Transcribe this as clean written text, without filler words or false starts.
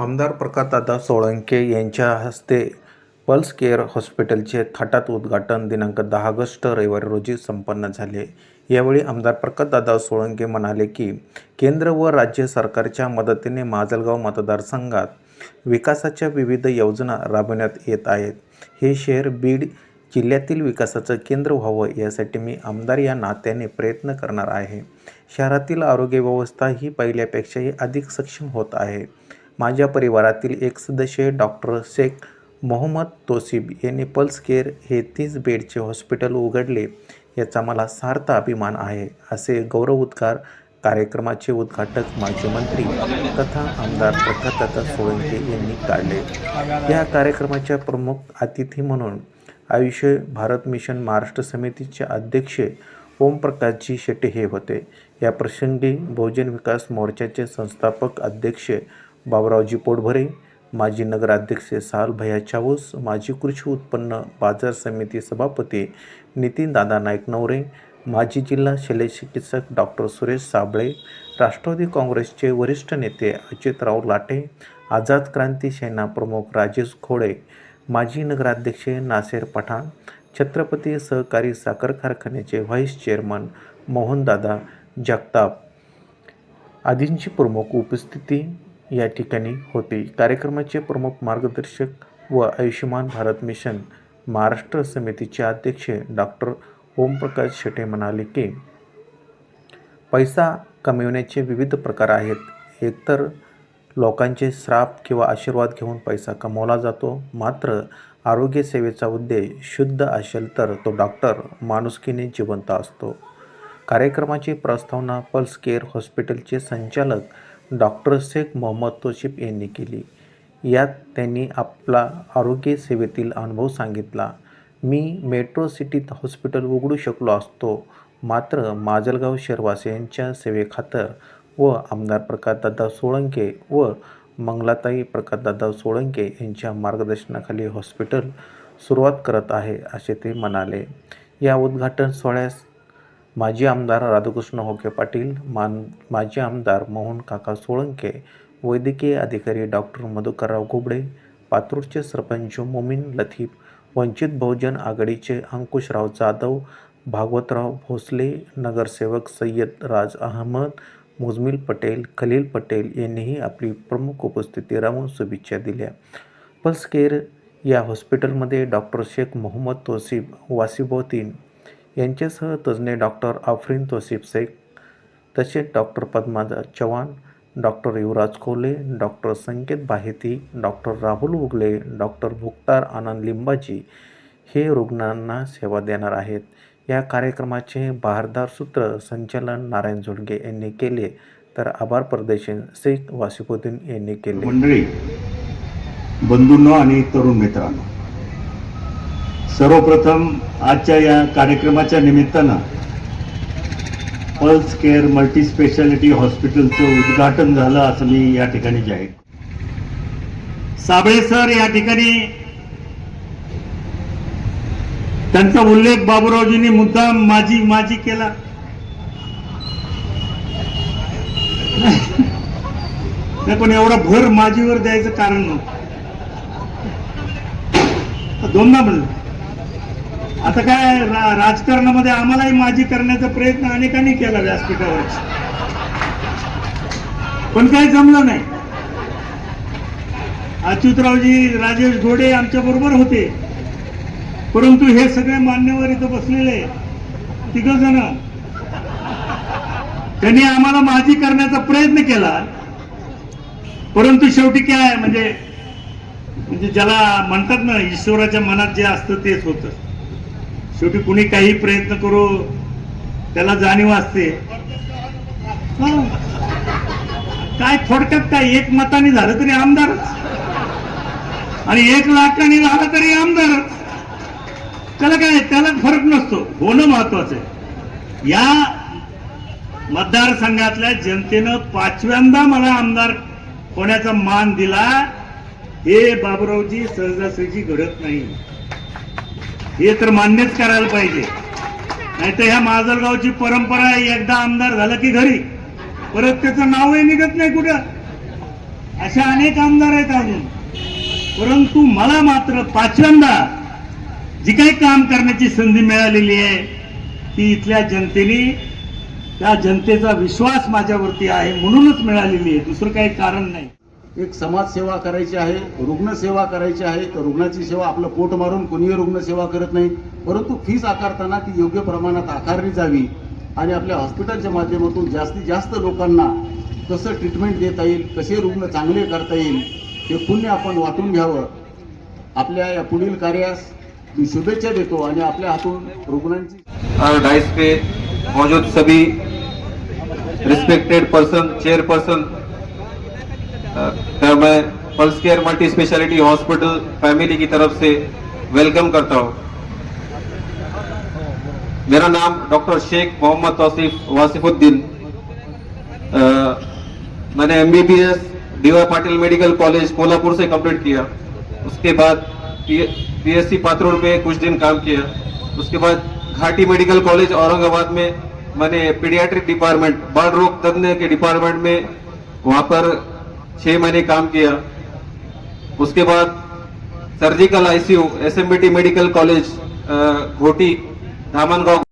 आमदार प्रकाशदादा सोळंके यांच्या हस्ते पल्स केअर हॉस्पिटलचे थाटात उद्घाटन दिनांक 10 ऑगस्ट रविवारी रोजी संपन्न झाले. यावेळी आमदार प्रकाशदादा सोळंके म्हणाले की केंद्र व राज्य सरकारच्या मदतीने माजलगाव मतदारसंघात विकासाच्या विविध योजना राबवण्यात येत आहेत. हे शहर बीड जिल्ह्यातील विकासाचं केंद्र व्हावं यासाठी मी आमदार या नात्याने प्रयत्न करणार आहे. शहरातील आरोग्य व्यवस्था ही पहिल्यापेक्षाही अधिक सक्षम होत आहे. माझ्या परिवारातील एक सदस्य डॉक्टर शेख मोहम्मद तोसीब यांनी पल्स केअर हे 30 बेडचे हॉस्पिटल उघडले याचा मला सार्थ अभिमान आहे, असे गौरवोद्गार कार्यक्रमाचे उद्घाटक माजी मंत्री तथा आमदार प्रकाशदादा सोळंके यांनी काढले. या कार्यक्रमाच्या प्रमुख अतिथी म्हणून आयुष्य भारत मिशन महाराष्ट्र समितीचे अध्यक्ष ओमप्रकाशजी शेटे हे होते. या प्रसंगी बहुजन विकास मोर्चाचे संस्थापक अध्यक्ष बाबुरावजी पोटभरे, माजी नगराध्यक्ष सालभैया चाऊस, माजी कृषी उत्पन्न बाजार समिती सभापती नितीनदादा नाईक नवरे, माजी जिल्हा शल्यचिकित्सक डॉक्टर सुरेश साबळे, राष्ट्रवादी काँग्रेसचे वरिष्ठ नेते अच्युतराव लाटे, आझाद क्रांती सेना प्रमुख राजेश खोडे, माजी नगराध्यक्ष नासेर पठाण, छत्रपती सहकारी साखर कारखान्याचे व्हाईस चेअरमन मोहनदादा जगताप आदींची प्रमुख उपस्थिती या ठिकाणी होती. कार्यक्रमाचे प्रमुख मार्गदर्शक व आयुष्यमान भारत मिशन महाराष्ट्र समितीचे अध्यक्ष डॉक्टर ओमप्रकाश शेटे म्हणाले की पैसा कमविण्याचे विविध प्रकार आहेत. एकतर लोकांचे श्राप किंवा आशीर्वाद घेऊन पैसा कमवला जातो, मात्र आरोग्य सेवेचा उद्देश शुद्ध असेल तर तो डॉक्टर माणुसकीने जिवंत असतो. कार्यक्रमाची प्रस्तावना पल्स केअर हॉस्पिटलचे संचालक डॉक्टर शेख मोहम्मद तोसीब यांनी केली. यात त्यांनी आपला आरोग्य सेवेतील अनुभव सांगितला. मी मेट्रो सिटीत हॉस्पिटल उघडू शकलो असतो, मात्र माजलगाव शहरवासियांच्या सेवेखातर व आमदार प्रकाशदादा सोळंके व मंगलाताई प्रकाशदादा सोळंके यांच्या मार्गदर्शनाखाली हॉस्पिटल सुरुवात करत आहे, असे ते म्हणाले. या उद्घाटन सोहळ्यास माजी आमदार राधाकृष्ण होके पाटील, माजी आमदार मोहन काका सोळंके, वैद्यकीय अधिकारी डॉक्टर मधुकरराव घुबडे, पातूरचे सरपंच मोमीन लतीफ, वंचित बहुजन आघाडीचे अंकुशराव जाधव, भागवतराव भोसले, नगरसेवक सय्यद राज अहमद, मुजमिल पटेल, खलील पटेल यांनीही आपली प्रमुख उपस्थिती राहून शुभेच्छा दिल्या. पल्स केअर या हॉस्पिटलमध्ये डॉक्टर शेख मोहम्मद तोसीब वासिबोतीन यांच्यासह तज्ज्ञ डॉक्टर आफरीन तोसीब शेख, तसेच डॉक्टर पद्मा चव्हाण, डॉक्टर युवराज कोले, डॉक्टर संकेत बाहेती, डॉक्टर राहुल उगले, डॉक्टर मुख्तार आनंद लिंबाजी हे रुग्णांना सेवा देणार आहेत. या कार्यक्रमाचे बहारदार सूत्र संचालन नारायण झोडगे यांनी केले, तर आभार प्रदर्शन शेख वासिबोतीन यांनी केले. मंडळी, बंधूंनो आणि तरुण मित्रांनो, सर्वप्रथम आजच्या या कार्यक्रमाच्या निमित्तानं पल्स केअर मल्टी स्पेशालिटी हॉस्पिटलचं उद्घाटन झालं असं मी या ठिकाणी जाहीर. साबळे सर या ठिकाणी त्यांचा उल्लेख बाबुरावजींनी मुद्दाम माझी केला. पण एवढा भर माझीवर द्यायचं कारण नव्हतं. दोनदा म्हणलं. आता काय राजकारणामध्ये आम्हालाही माझी करण्याचा प्रयत्न अनेकांनी केला व्यासपीठावर, पण काही जमलं नाही. अच्युतरावजी राजेश घोडे आमच्या बरोबर होते, परंतु हे सगळे मान्यवर इथं बसलेले तिघ जण त्यांनी आम्हाला माझी करण्याचा प्रयत्न केला, परंतु शेवटी काय म्हणजे ज्याला म्हणतात ना, ईश्वराच्या मनात जे असतं तेच होतं. शेवटी कुणी काही प्रयत्न करू त्याला जाणीव असते. काय थोडक्यात काय, 1 मताने झालं तरी आमदारच आणि 1 लाखाने झालं तरी आमदारच. त्याला काय, त्याला फरक नसतो, होणं महत्वाचं आहे. या मतदारसंघातल्या जनतेनं 5व्यांदा मला आमदार होण्याचा मान दिला. हे बाबुरावजी सहजासहजी घडत नाही, हे तर मान्यच करायला पाहिजे. नाहीतर ह्या माजलगावची परंपरा आहे, एकदा आमदार झाला की घरी, परत त्याचं नावही निघत नाही कुठं. अशा अनेक आमदार आहेत अजून, परंतु मला मात्र पाचव्यांदा जी काही काम करण्याची संधी मिळालेली आहे ती इथल्या जनतेने, त्या जनतेचा विश्वास माझ्यावरती आहे म्हणूनच मिळालेली आहे, दुसरं काही कारण नाही. एक समाजसेवा करायची आहे, रुग्णसेवा करायची आहे. तर रुग्णाची सेवा आपलं पोट मारून कोणीही रुग्णसेवा करत नाही, परंतु फीस आकारताना ती योग्य प्रमाणात आकारली जावी आणि आपल्या हॉस्पिटलच्या माध्यमातून जास्तीत जास्त लोकांना कसं ट्रीटमेंट देता येईल, कसे रुग्ण चांगले करता येईल हे पुण्य आपण वाटून घ्यावं. आपल्या या पुढील कार्यास मी शुभेच्छा देतो आणि आपल्या हातून रुग्णांची और डाइस पे मौजूद सभी रिस्पेक्टेड पर्सन, चेयरपर्सन का मैं Pulse Care multi specialty hospital family की तरफ से वेलकम करता हूँ. मेरा नाम डॉक्टर शेख मोहम्मद तौसीफ वासिफुद्दीन. मैंने MBBS DY Patil medical college Kolhapur से कंप्लीट किया. उसके बाद PSC पात्रोड़ में कुछ दिन काम किया. उसके बाद घाटी मेडिकल कॉलेज औरंगाबाद में मैंने पीडियाट्रिक डिपार्टमेंट, बाल रोग तज्ञ के डिपार्टमेंट में वहां पर 6 महीने काम किया. उसके बाद surgical ICU SMBT medical college Ghoti Dhamangaon